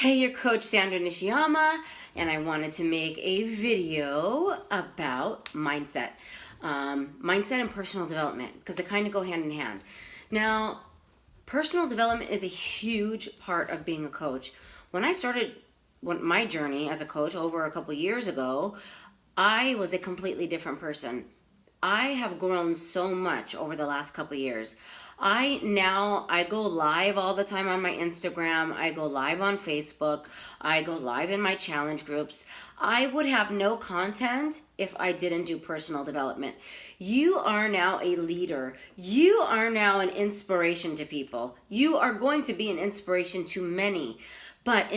Hey, your coach Sandra Nishiyama, and I wanted to make a video about mindset and personal development, because they kind of go hand in hand. Now, personal development is a huge part of being a coach. When I started my journey as a coach over a couple years ago, I was a completely different person. I have grown so much over the last couple years. I go live all the time on my Instagram. I go live on Facebook. I go live in my challenge groups. I would have no content if I didn't do personal development. You are now a leader. You are now an inspiration to people. You are going to be an inspiration to many. But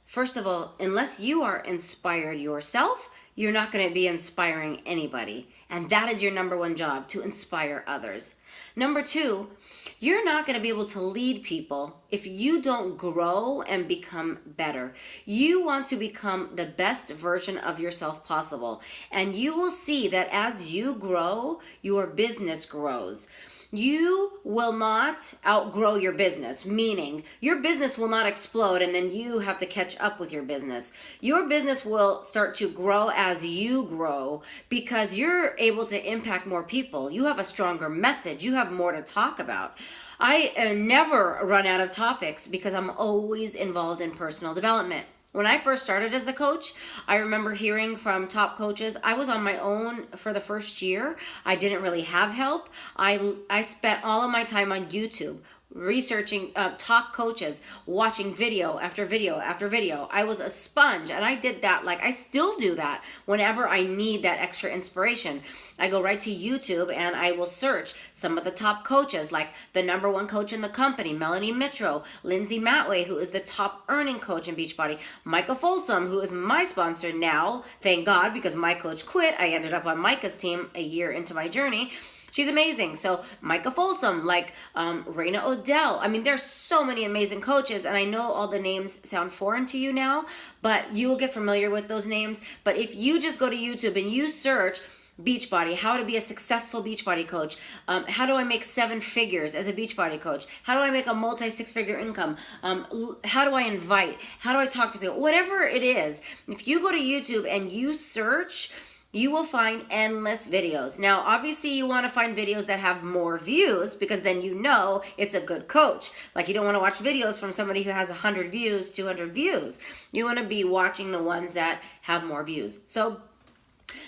first of all, unless you are inspired yourself, you're not going to be inspiring anybody. And that is your number one job, to inspire others. Number two, you're not going to be able to lead people if you don't grow and become better. You want to become the best version of yourself possible. And you will see that as you grow, your business grows. You will not outgrow your business, meaning your business will not explode and then you have to catch up with your business. Your business will start to grow as you grow because you're able to impact more people. You have a stronger message. You have more to talk about. I never run out of topics because I'm always involved in personal development. When I first started as a coach, I remember hearing from top coaches. I was on my own for the first year. I didn't really have help. I spent all of my time on YouTube researching top coaches, watching video after video after video. I was a sponge, and I did that. I still do that whenever I need that extra inspiration. I go right to YouTube and I will search some of the top coaches, like the number one coach in the company, Melanie Mitro, Lindsay Matway, who is the top earning coach in Beachbody, Micah Folsom, who is my sponsor now, thank God, because my coach quit. I ended up on Micah's team a year into my journey. She's amazing. So Micah Folsom, Raina Odell. I mean, there's so many amazing coaches, and I know all the names sound foreign to you now, but you will get familiar with those names. But if you just go to YouTube and you search Beachbody, how to be a successful Beachbody coach, how do I make 7 figures as a Beachbody coach, how do I make a multi-6-figure income, how do I invite, how do I talk to people, whatever it is, if you go to YouTube and you search, you will find endless videos. Now, obviously, you want to find videos that have more views because then you know it's a good coach. You don't want to watch videos from somebody who has 100 views, 200 views. You want to be watching the ones that have more views. So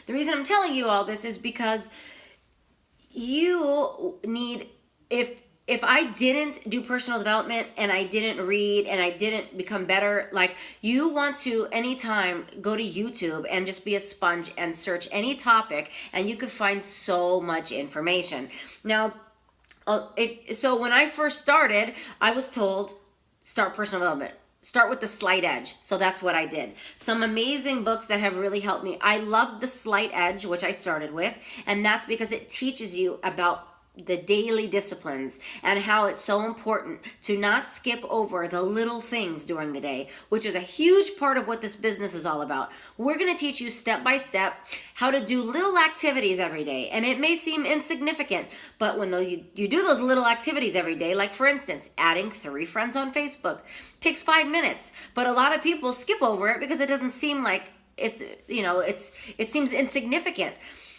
the reason I'm telling you all this is because you need, if I didn't do personal development and I didn't read and I didn't become better, you want to anytime go to YouTube and just be a sponge and search any topic, and you could find so much information. Now, when I first started, I was told, start personal development. Start with The Slight Edge. So that's what I did. Some amazing books that have really helped me. I loved The Slight Edge, which I started with, and that's because it teaches you about the daily disciplines and how it's so important to not skip over the little things during the day, which is a huge part of what this business is all about. We're going to teach you step by step how to do little activities every day. And it may seem insignificant, but when you do those little activities every day, like for instance, adding 3 friends on Facebook, takes 5 minutes. But a lot of people skip over it because it doesn't seem like it seems insignificant.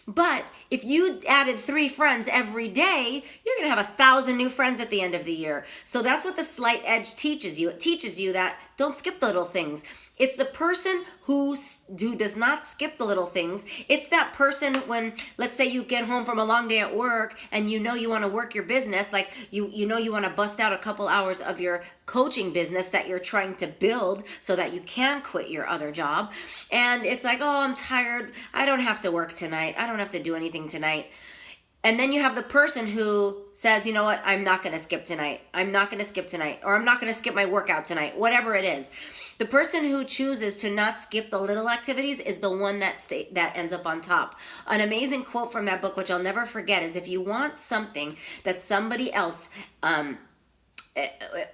But if you added 3 friends every day, you're going to have 1,000 new friends at the end of the year. So that's what The Slight Edge teaches you. It teaches you that don't skip the little things. It's the person who does not skip the little things. It's that person when, let's say you get home from a long day at work and you know you want to work your business, you know you want to bust out a couple hours of your coaching business that you're trying to build so that you can quit your other job. And it's like, oh, I'm tired. I don't have to work tonight. I don't have to do anything tonight. And then you have the person who says, you know what, I'm not going to skip tonight. I'm not going to skip tonight. Or I'm not going to skip my workout tonight. Whatever it is. The person who chooses to not skip the little activities is the one that ends up on top. An amazing quote from that book, which I'll never forget, is if you want something that somebody else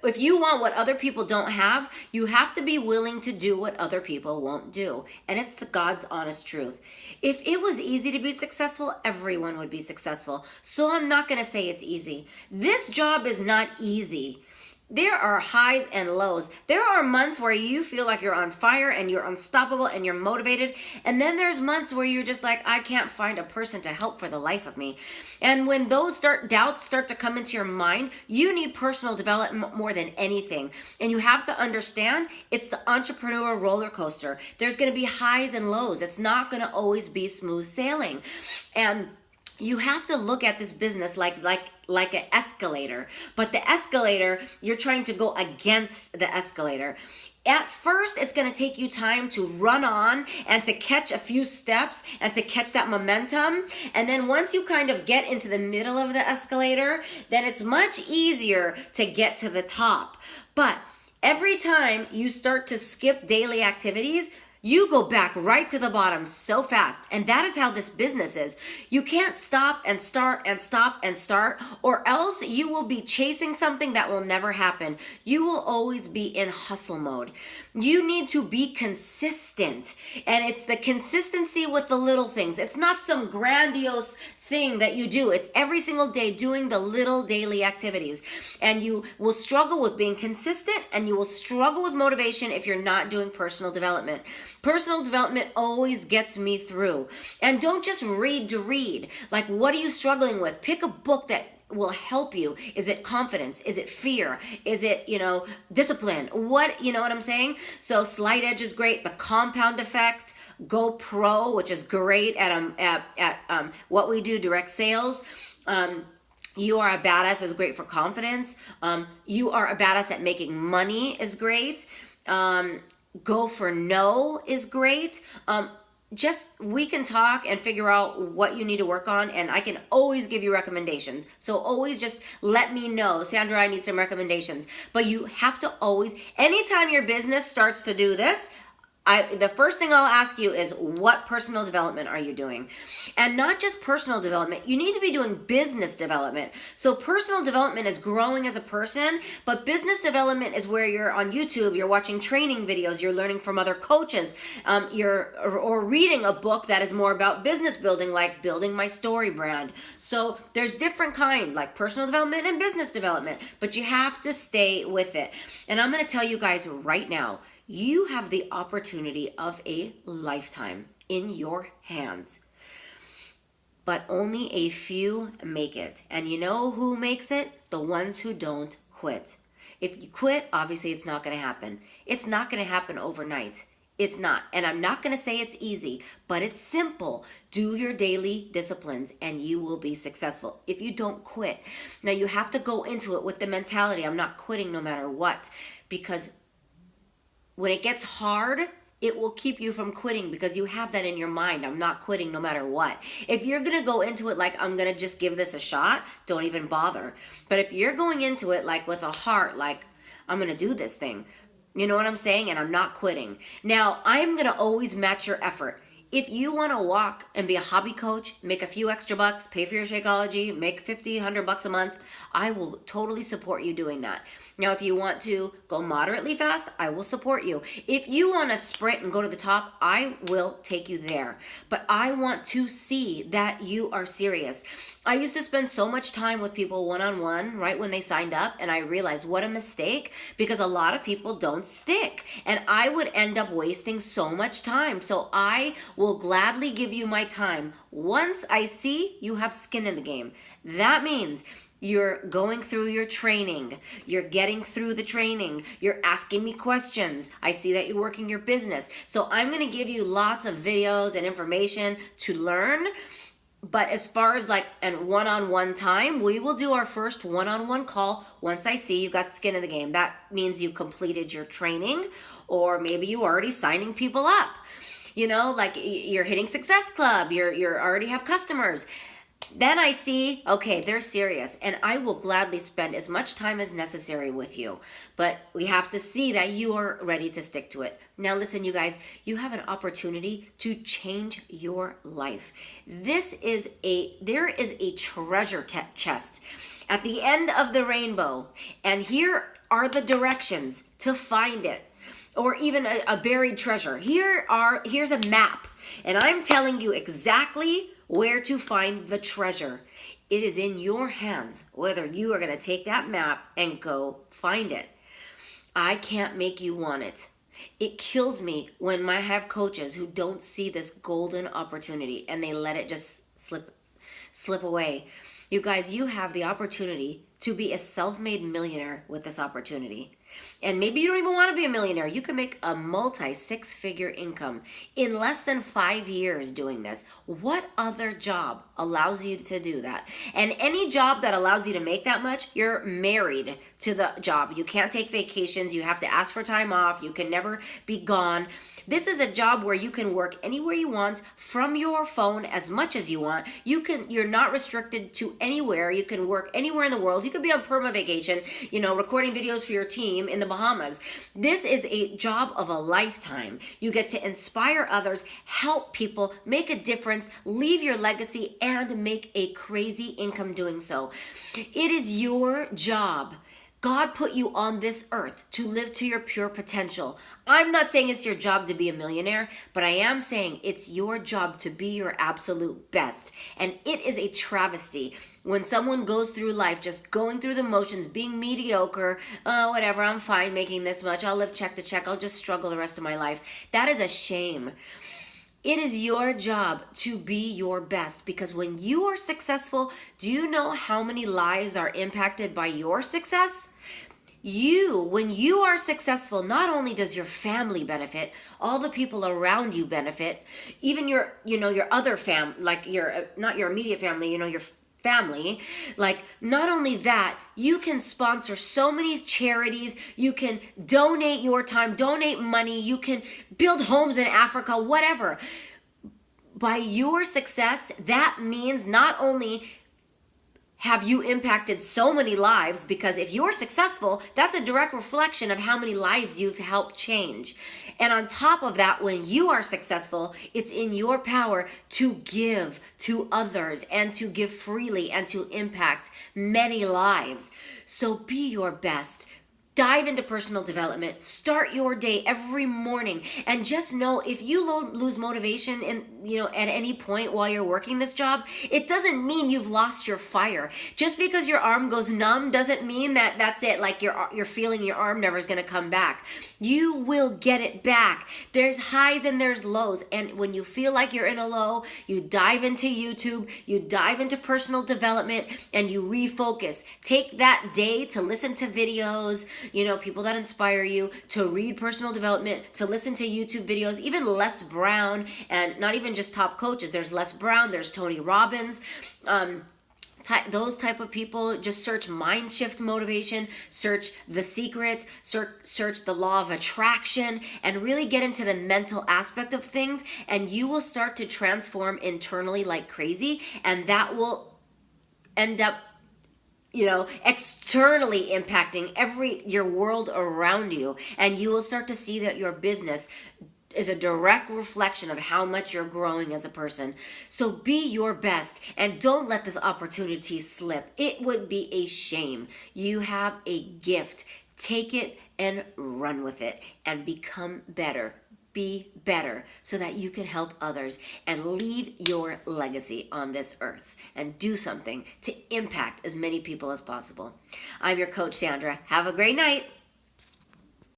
if you want what other people don't have, you have to be willing to do what other people won't do. And it's the God's honest truth. If it was easy to be successful, everyone would be successful. So I'm not going to say it's easy. This job is not easy. There are highs and lows. There are months where you feel like you're on fire and you're unstoppable and you're motivated. And then there's months where you're just like, I can't find a person to help for the life of me. And when those doubts start to come into your mind, you need personal development more than anything. And you have to understand it's the entrepreneur roller coaster. There's going to be highs and lows. It's not going to always be smooth sailing. And you have to look at this business like an escalator. But the escalator, you're trying to go against the escalator. At first, it's going to take you time to run on and to catch a few steps and to catch that momentum. And then once you kind of get into the middle of the escalator, then it's much easier to get to the top. But every time you start to skip daily activities, you go back right to the bottom so fast. And that is how this business is. You can't stop and start and stop and start, or else you will be chasing something that will never happen. You will always be in hustle mode. You need to be consistent. And it's the consistency with the little things. It's not some grandiose thing that you do. It's every single day doing the little daily activities. And you will struggle with being consistent, and you will struggle with motivation if you're not doing personal development. Personal development always gets me through. And don't just read to read. Like, what are you struggling with? Pick a book that will help you. Is it confidence? Is it fear? Is it, discipline? What I'm saying? So Slight Edge is great. The Compound Effect, Go Pro, which is great at what we do, direct sales. You Are a Badass is great for confidence. You Are a Badass at Making Money is great. Go for No is great. We can talk and figure out what you need to work on, and I can always give you recommendations. So always just let me know, Sandra, I need some recommendations. But you have to always, anytime your business starts to do this, the first thing I'll ask you is, what personal development are you doing? And not just personal development, you need to be doing business development. So personal development is growing as a person, but business development is where you're on YouTube, you're watching training videos, you're learning from other coaches, or reading a book that is more about business building, like Building My Story Brand. So there's different kinds, like personal development and business development, but you have to stay with it. And I'm going to tell you guys right now, you have the opportunity of a lifetime in your hands, but only a few make it. And you know who makes it? The ones who don't quit. If you quit, obviously it's not going to happen. It's not going to happen overnight. It's not. And I'm not going to say it's easy, but it's simple. Do your daily disciplines and you will be successful if you don't quit. Now you have to go into it with the mentality, I'm not quitting no matter what, because when it gets hard, it will keep you from quitting because you have that in your mind. I'm not quitting no matter what. If you're going to go into it like, I'm going to just give this a shot, don't even bother. But if you're going into it like with a heart, like, I'm going to do this thing, you know what I'm saying? And I'm not quitting. Now, I'm going to always match your effort. If you want to walk and be a hobby coach, make a few extra bucks, pay for your Shakeology, make 50, 100 bucks a month, I will totally support you doing that. Now, if you want to go moderately fast, I will support you. If you want to sprint and go to the top, I will take you there. But I want to see that you are serious. I used to spend so much time with people one-on-one right when they signed up, and I realized what a mistake, because a lot of people don't stick. And I would end up wasting so much time. So I will gladly give you my time once I see you have skin in the game. That means you're going through your training. You're getting through the training. You're asking me questions. I see that you're working your business. So I'm going to give you lots of videos and information to learn. But as far as like an one-on-one time, we will do our first one-on-one call once I see you got skin in the game. That means you completed your training, or maybe you already signing people up. You know, like you're hitting Success Club. You're already have customers. Then I see, okay, they're serious, and I will gladly spend as much time as necessary with you. But we have to see that you are ready to stick to it. Now listen, you guys, you have an opportunity to change your life. There is a treasure chest at the end of the rainbow, and here are the directions to find it. Or even a buried treasure. Here's a map, and I'm telling you exactly where to find the treasure. It is in your hands whether you are going to take that map and go find it. I can't make you want it. It kills me when I have coaches who don't see this golden opportunity and they let it just slip away. You guys, you have the opportunity to be a self-made millionaire with this opportunity. And maybe you don't even want to be a millionaire. You can make a multi-six-figure income in less than 5 years doing this. What other job allows you to do that? And any job that allows you to make that much, you're married to the job. You can't take vacations. You have to ask for time off. You can never be gone. This is a job where you can work anywhere you want from your phone as much as you want. You're not restricted to anywhere. You can work anywhere in the world. You could be on perma vacation, recording videos for your team in the Bahamas. This is a job of a lifetime. You get to inspire others, help people, make a difference, leave your legacy, and make a crazy income doing so. It is your job. God put you on this earth to live to your pure potential. I'm not saying it's your job to be a millionaire, but I am saying it's your job to be your absolute best. And it is a travesty when someone goes through life just going through the motions, being mediocre, whatever, I'm fine making this much, I'll live check to check, I'll just struggle the rest of my life. That is a shame. It is your job to be your best, because when you are successful, do you know how many lives are impacted by your success? When you are successful, not only does your family benefit, all the people around you benefit, even your other like not your immediate family, your family. Like, not only that, you can sponsor so many charities, you can donate your time, donate money, you can build homes in Africa, whatever. By your success, that means not only have you impacted so many lives, because if you're successful, that's a direct reflection of how many lives you've helped change. And on top of that, when you are successful, it's in your power to give to others and to give freely and to impact many lives. So be your best. Dive into personal development. Start your day every morning, and just know if you lose motivation at any point while you're working this job, it doesn't mean you've lost your fire. Just because your arm goes numb doesn't mean that that's it. Like you're feeling your arm never is going to come back. You will get it back. There's highs and there's lows, and when you feel like you're in a low, you dive into YouTube, you dive into personal development, and you refocus. Take that day to listen to videos, people that inspire you, to read personal development, to listen to YouTube videos, even Les Brown, and not even just top coaches. There's Les Brown, there's Tony Robbins, those type of people. Just search Mind Shift Motivation, search The Secret, search the Law of Attraction, and really get into the mental aspect of things, and you will start to transform internally like crazy, and that will end up externally impacting your world around you. And you will start to see that your business is a direct reflection of how much you're growing as a person. So be your best, and don't let this opportunity slip. It would be a shame. You have a gift. Take it and run with it and become better. Be better so that you can help others and leave your legacy on this earth and do something to impact as many people as possible. I'm your coach, Sandra. Have a great night.